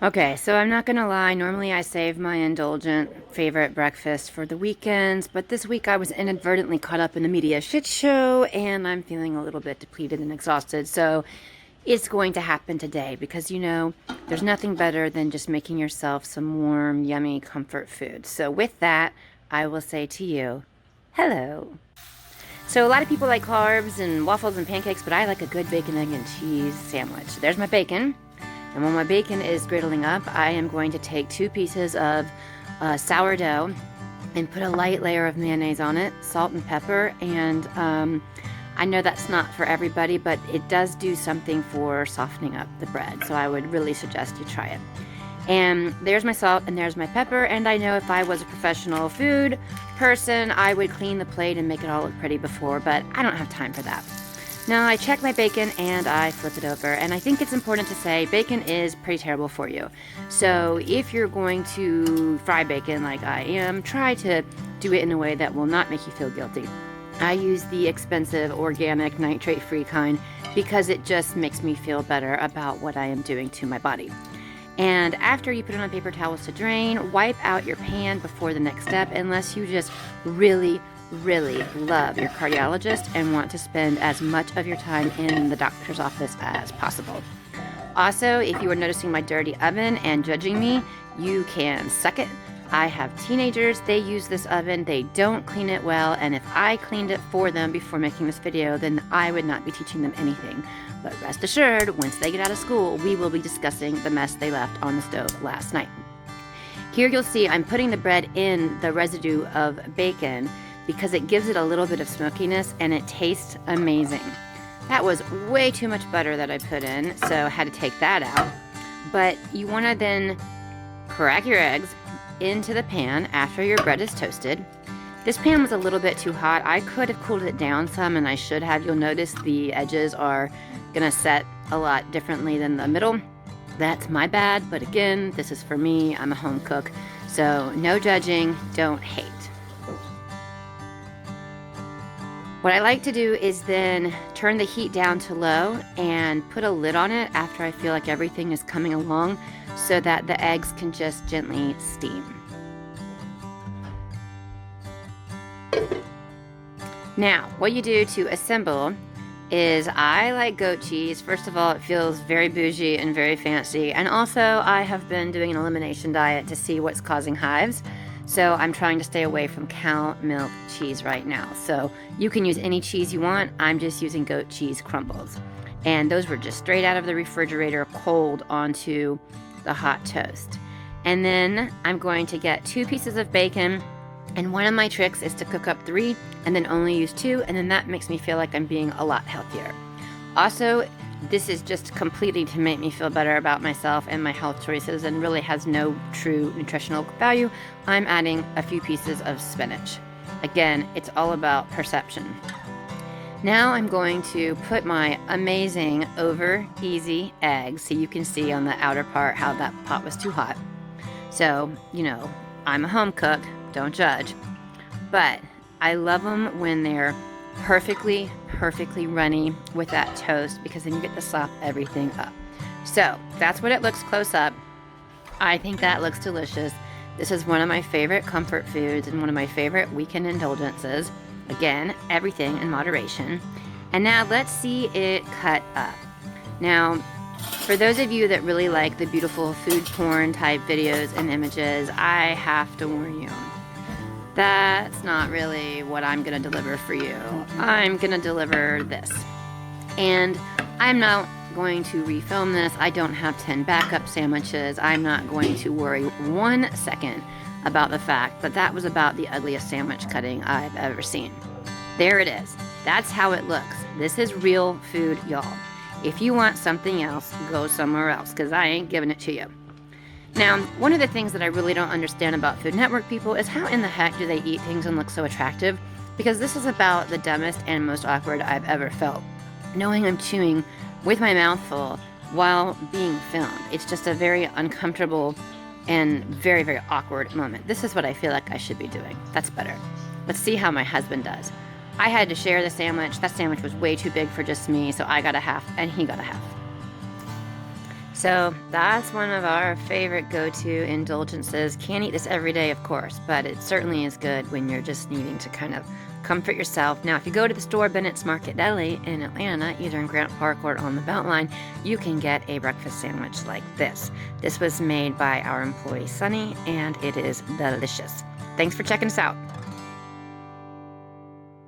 Okay, so I'm not gonna lie, normally I save my indulgent favorite breakfast for the weekends, but this week I was inadvertently caught up in the media shit show and I'm feeling a little bit depleted and exhausted, so it's going to happen today because there's nothing better than just making yourself some warm, yummy comfort food. So with that, I will say to you, hello. So a lot of people like carbs and waffles and pancakes, but I like a good bacon, egg, and cheese sandwich. There's my bacon. And when my bacon is griddling up, I am going to take 2 pieces of sourdough and put a light layer of mayonnaise on it, salt and pepper, and I know that's not for everybody, but it does do something for softening up the bread, so I would really suggest you try it. And there's my salt and there's my pepper, and I know if I was a professional food person, I would clean the plate and make it all look pretty before, but I don't have time for that. Now I check my bacon and I flip it over, and I think it's important to say bacon is pretty terrible for you. So if you're going to fry bacon like I am, try to do it in a way that will not make you feel guilty. I use the expensive organic nitrate-free kind because it just makes me feel better about what I am doing to my body. And after you put it on paper towels to drain, wipe out your pan before the next step unless you just really love your cardiologist and want to spend as much of your time in the doctor's office as possible. Also, if you are noticing my dirty oven and judging me, you can suck it. I have teenagers, they use this oven, they don't clean it well, and if I cleaned it for them before making this video, then I would not be teaching them anything. But rest assured, once they get out of school, we will be discussing the mess they left on the stove last night. Here you'll see I'm putting the bread in the residue of bacon because it gives it a little bit of smokiness and it tastes amazing. That was way too much butter that I put in, so I had to take that out. But you want to then crack your eggs into the pan after your bread is toasted. This pan was a little bit too hot. I could have cooled it down some, and I should have. You'll notice the edges are gonna set a lot differently than the middle. That's my bad, but again, this is for me. I'm a home cook, so no judging, don't hate. What I like to do is then turn the heat down to low and put a lid on it after I feel like everything is coming along so that the eggs can just gently steam. Now, what you do to assemble is I like goat cheese. First of all, it feels very bougie and very fancy, and also I have been doing an elimination diet to see what's causing hives. So I'm trying to stay away from cow milk cheese right now. So you can use any cheese you want. I'm just using goat cheese crumbles. And those were just straight out of the refrigerator, cold onto the hot toast. And then I'm going to get 2 pieces of bacon. And one of my tricks is to cook up 3 and then only use 2. And then that makes me feel like I'm being a lot healthier. Also, this is just completely to make me feel better about myself and my health choices and really has no true nutritional value. I'm adding a few pieces of spinach. Again, it's all about perception. Now I'm going to put my amazing over easy eggs, so you can see on the outer part how that pot was too hot. So, I'm a home cook, don't judge. But I love them when they're perfectly runny with that toast because then you get to sop everything up. So that's what it looks close up. I think that looks delicious. This is one of my favorite comfort foods and one of my favorite weekend indulgences. Again, everything in moderation. And now let's see it cut up. Now, for those of you that really like the beautiful food porn type videos and images, I have to warn you. That's not really what I'm going to deliver for you. I'm going to deliver this. And I'm not going to refilm this. I don't have 10 backup sandwiches. I'm not going to worry 1 second about the fact that that was about the ugliest sandwich cutting I've ever seen. There it is. That's how it looks. This is real food, y'all. If you want something else, go somewhere else, because I ain't giving it to you. Now, one of the things that I really don't understand about Food Network people is how in the heck do they eat things and look so attractive? Because this is about the dumbest and most awkward I've ever felt. Knowing I'm chewing with my mouth full while being filmed. It's just a very uncomfortable and very awkward moment. This is what I feel like I should be doing. That's better. Let's see how my husband does. I had to share the sandwich. That sandwich was way too big for just me, so I got a half and he got a half. So that's one of our favorite go-to indulgences. Can't eat this every day, of course, but it certainly is good when you're just needing to kind of comfort yourself. Now, if you go to the store Bennett's Market Deli in Atlanta, either in Grant Park or on the Beltline, you can get a breakfast sandwich like this. This was made by our employee Sunny, and it is delicious. Thanks for checking us out.